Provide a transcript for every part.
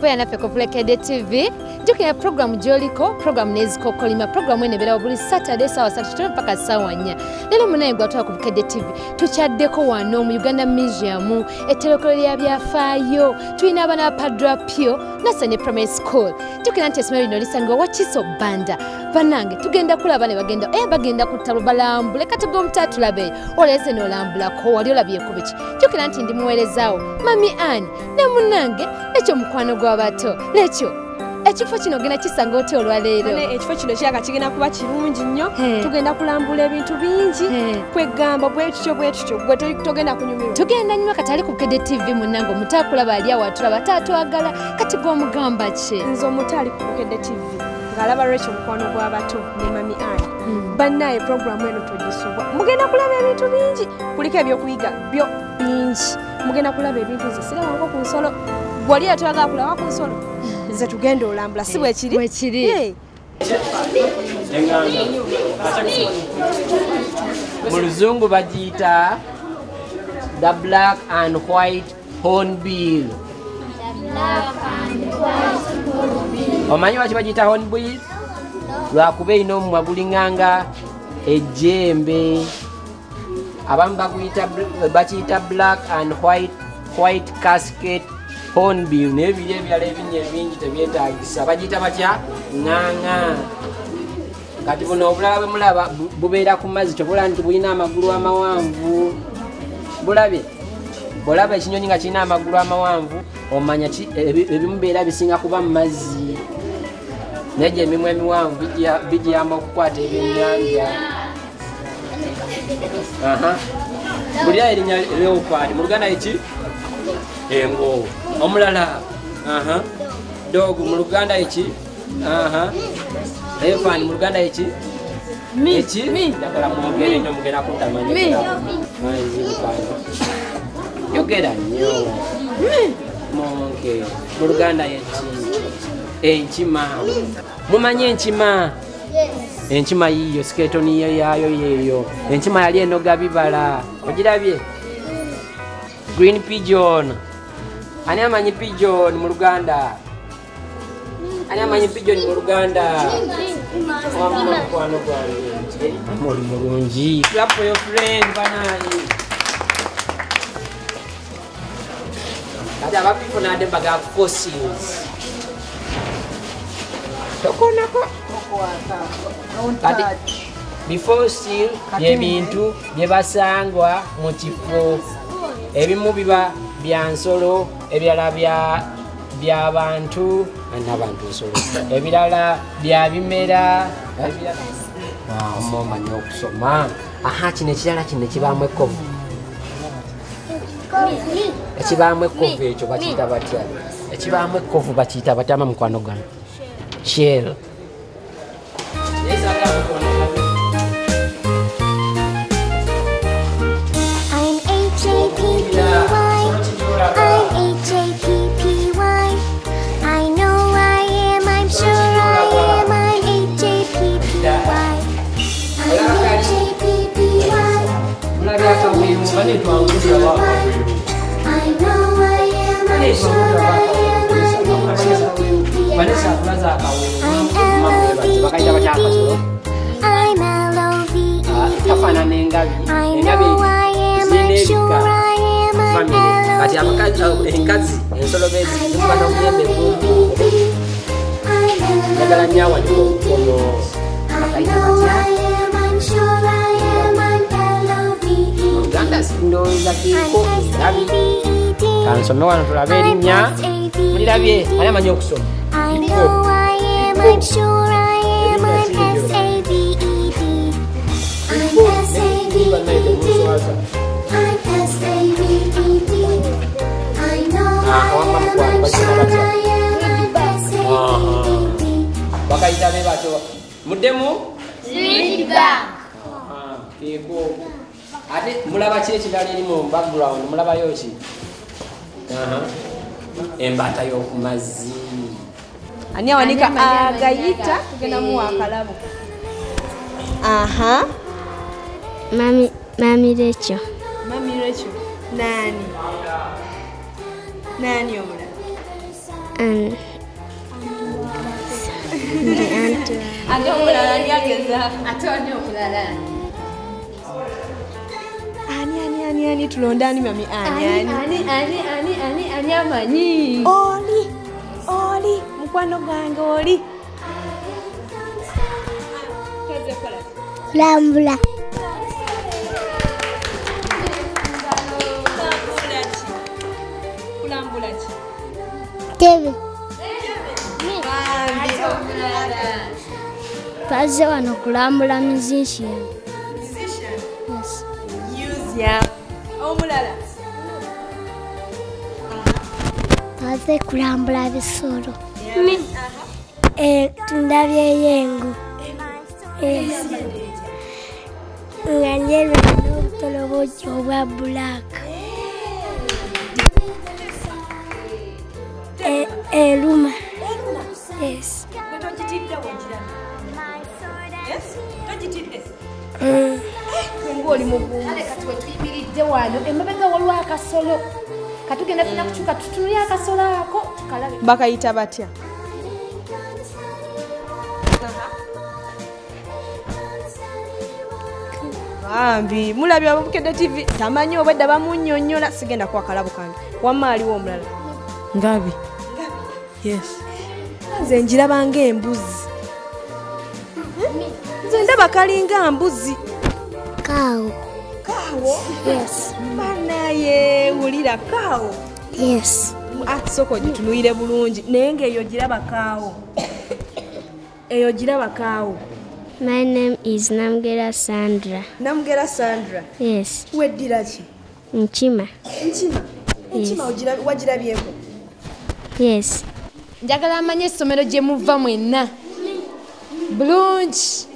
Kuya nafe Kopulekede TV jukira program joliko program Nezikokolima program enebera buli Saturday sawa 3 mpaka sawa 4 lero munaye gwatwa ku Kopulekede TV tuchaddeko wano mu Uganda Museum etelekolo lya byafaayo tulina abana padrapio nasane primary school jukira nti esomero lino lisangibwa Wakiso Banda banange tugenda kulaba ne bagenda kutalo balambule katego mutatu labe oleze no lambulako wali olabye kubiki jukira nti ndi muwerezaawo mami Anne ne munange ekyo mukwano gw'abato lekyo ekifo kino gena kisanga oti olwaleero ekifo kino kyaka kigenda kuba kirungi nnyo tugenda kulambula ebintu bingi kwegamba bwekityo gwe togenda kunyumirwa tugenda nnyo katali ku Kopulekede TV munange omutakulaba ali awatulaba taatwagala kati gw'omugamba ki nze omutali ku Kopulekede TV ng'alaba lwekyo mukwano gw'abato ne mami Anne bannaye programu eno tugisobwa mugenda kulaba ebintu bingi kuliko ebyokuyiga byo bingi mugenda kulaba ebintu zisirawanko ku nsolo gwali atwagala kulaba ku nsolo nze tugenda olambula si bwekiri mu luzungu bagiyita the black and white hornbill. Omanyi lwaki bagiyita hornbill? Lwakuba erina omumwa gulinganga ejjembe. Abamu bakiyita black and white casket hornbill n'ebiri ebirala ebinnya ebingi tebyetaagisa bagiyita batya ŋŋaŋa. Kati buno obulala bwe mulaba bubeera ku mazzi kyobula nti bulina amagulu amawanvu. Bulabye bw'olaba ekinyonyi nga kirina amagulu amawanvu omanya ebimu beera bisinga kuba mu mazzi negyo emimwa emiwanvu bigiyamba okukwata ebyennyanja. Bulira erinnya leopard mu Luganda eki engo. Omulala dog mu Luganda eki elephant mu Luganda eki njagala mwogere nnyo mugenda kutamanya yogera nnyo monke mu Luganda eki enkima. Mumanyi enkima? Enkima yiyo sketoni yayo yeeyo. Enkima yali enoga bibala ogirabye? Green pigeon. Ani amanyi pigeon mu Luganda? Ani amanyi pigeon mu Luganda? Mukwano gwange oli mulungi. Clap for your friend banaani. Kati abapifunadde mbaga fossils. Tokonako kati befossil byebintu byebasangwa mu kifo. Ebimu biba bya nsolo, ebirala by'abantu n'abantu nsolo, ebirala bya bimera. Omanyi okusoma. Kino ekirala kino ekibaamu ekkovu. Ekibaamu ekkovu ekyo bakiyita batya? Ekibaamu ekkovu bakiyita batya mukwano gwange? Shell. Enkazi ensolo bezi ziba n'obuyembe bungi njagala nnyo awali ono akayita batya Uganda sindowooza kiiko erabi kansome wano tulabe erinnya mulirabye ani amanyi okusoma bakayita be bato muddemu keeko ate mulaba ki ekirala eri mu background mulabayo ki embata y'oku mazzi ani awanika agayita tugenda muwa akalabo Mami Rachel. Mami Rachel. Nani omulala? Ate omulala lyageza. Ate oni omulala. Ani tulonda ani mami ani amanyi. Oli mukwano gwange oli. Lambula. Tebe. Twaze wano kulambula musician. Yes. Omulala. Twaze kulambula bisolo. Tundabye yengu. Yes. Nganyelwe n'obutoloboki obwa black. Eluma. Yes. Ngoli mugu. Kale katwe tuyimiridde wano emabega waliwo akasolo katugenda tuna kukyuka tutunulye akasolo ako tukalabe Bakayita batya? Bambi mulabye Ababukedde TV tamanyi obwedda bamunnyonnyola sigenda kwa kalabo kange wamma aliwo omulala Ngabi. Yes. Nze njiraba ng'embuzi. Nze ndaba kalinga mbuzi. Cow. Yes. Banaye wulira kaawo. Yes. Soko gitunuire bulungi naye ng'eyo giraba kaawo. Eyo giraba kaawo. My name is Namgera Sandra. Namgera Sandra. Yes. Weddira ki? Nchima. Nchima wagirabyeko? Yes. njagala amanye essomero gye muva mwenna bulungi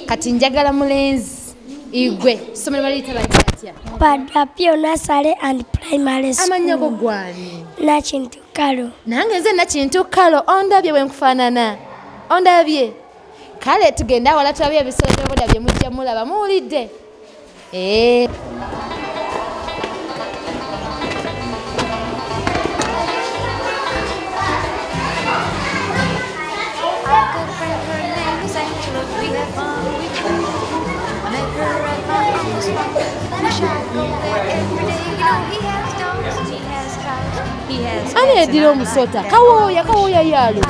kati njagala mulenzi igwe essomero baliyita batya Padapio Nursery and Primary School. amanya go gwani Nakintu Kalo. nange nze Nakintu Kalo ondabye bwe nkufaanana ondabye kale tugenda wala tulabye ebisolo by'obuda bye mujja mulaba muwulidde ani edira omusota kawooya yalo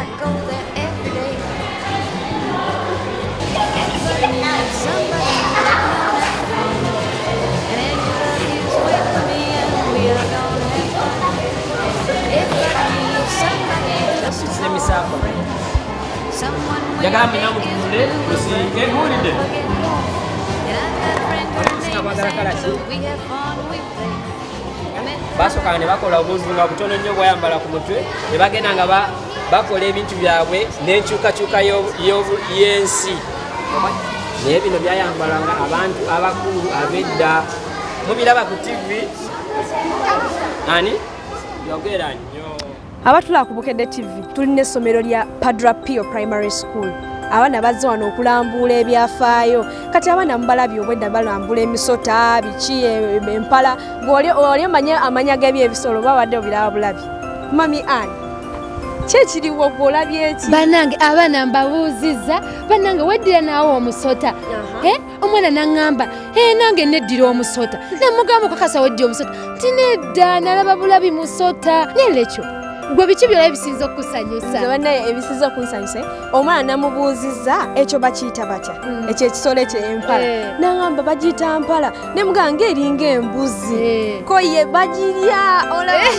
njagala mwenna mutunule kusike muwulidde basooka ne bakola obuzunga butono nnyo bwayambala ku mutwe ne bagenda nga bakola ebintu byabwe n'enkyukakyuka y'ensi naye bino byayambalanga abantu abakulu ab'edda mubiraba ku TV ani yogera nnyo abatula ku Bukedde TV tulina essomero lya Padapio Primary School abaana bazze wano okulambula ebyafaayo kati abaana mubalabye obwedda balambula emisota biki empala ng'oli amanya g'ebyebisolo babadde obiraba bulabi Mami Ann kyekiriwo gw'olabye eki banange abaana mbabuuzizza banange weddira naawe omusota omwana naŋŋamba nange neddira omusota namugamba okakasa weddira omusota tinedda nalaba bulabi musota nelekyo gwe biki byolaba ebisinza okukusanyusa banaye ebisinza okunsanyusa omwana namubuuzizza ekyo bakiyita batya ekyo ekisolo ekyo empala naŋŋamba bagiyita mpala nemuganga eringa embuzi koye bagirya olaba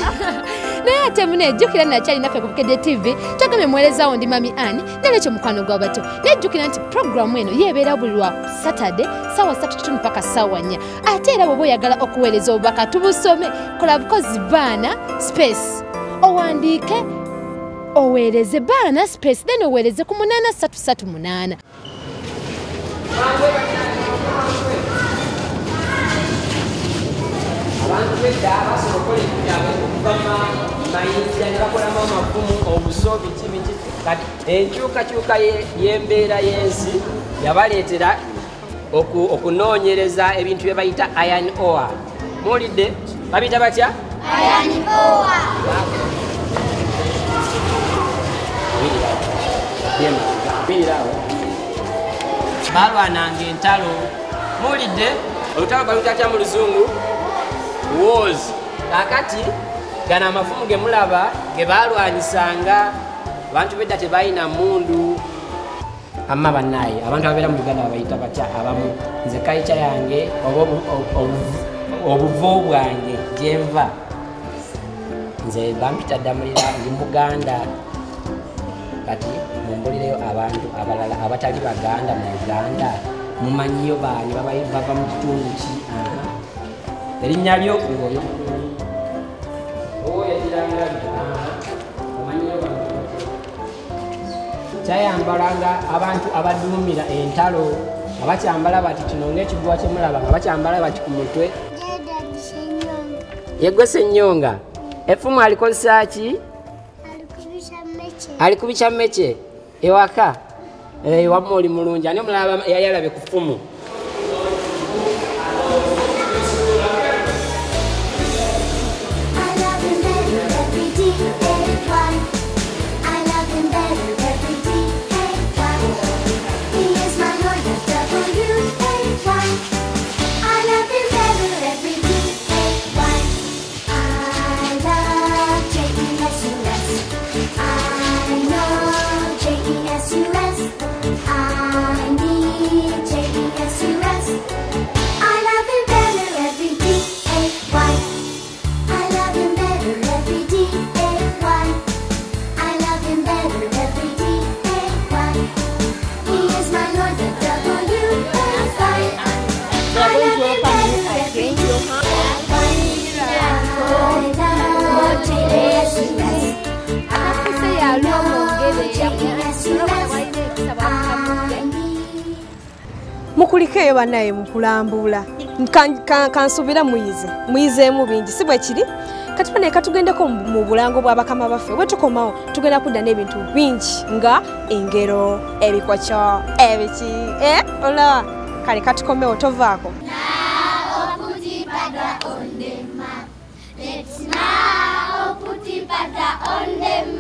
naye ate munejjukira nakyali naffe ku Bukedde TV twagambye muweerezaawo ndi Mami Ann nalekyo mukwano gw'abato nejjukira nti puroguramu eno yeebeera buli lwa Saturday ssaawa 3:30 mpaka ssaawa 4 ate era bw'oba oyagala okuweereza obubaka tubusome kola bukozi baana space owandiike oweereze baana space then oweereze ku 8338. abantu bedda basobola okukola ebintu byabwe okuva mayinja ne bakolamu amafumu obuso biki kati enkyukakyuka y'embeera y'ensi yabaleetera okunoonyereza ebintu bye bayita iron ore. Muwulidde babiyita batya? Iron ore. Balwananga entalo. Muwulidde olutalo balutya mu luzungu wars. Kakati gana amafumu ge mulaba ge balwanyisanga abantu bedda tebalina mundu. Amma bannaye abantu ababeera mu Uganda babayita batya abamu. Nze culture yange obuvo bwange gyenva nze bampita ddamulira ndi Muganda kati mumbulireyo abantu abalala abatali Baganda mu Uganda mumanyiyo baani bava mu kitundu ki erinnya lyo ngoyo kyayambalanga abantu abaduumira entalo abakyambala bati kino ng'ekiguwa kyemulaba nga bakyambala bati ku mutwe. Yegwese ennyonga effumu alikozesa ki? Alikubisa mmeke ewaka wamma oli mulungi ani omulaba yayalabe ku ffumu? Mukuliko eyo bannaye mukulambula kansubira muyizeemu bingi si bwe kiri kati bane katugendeko mu bulango bwa bakama baffe bwe tukomawo tugenda kudda n'ebintu bingi nga engero ebikokyo ebiki olaba kale katukomewo tovaako. Let's now put Uganda on the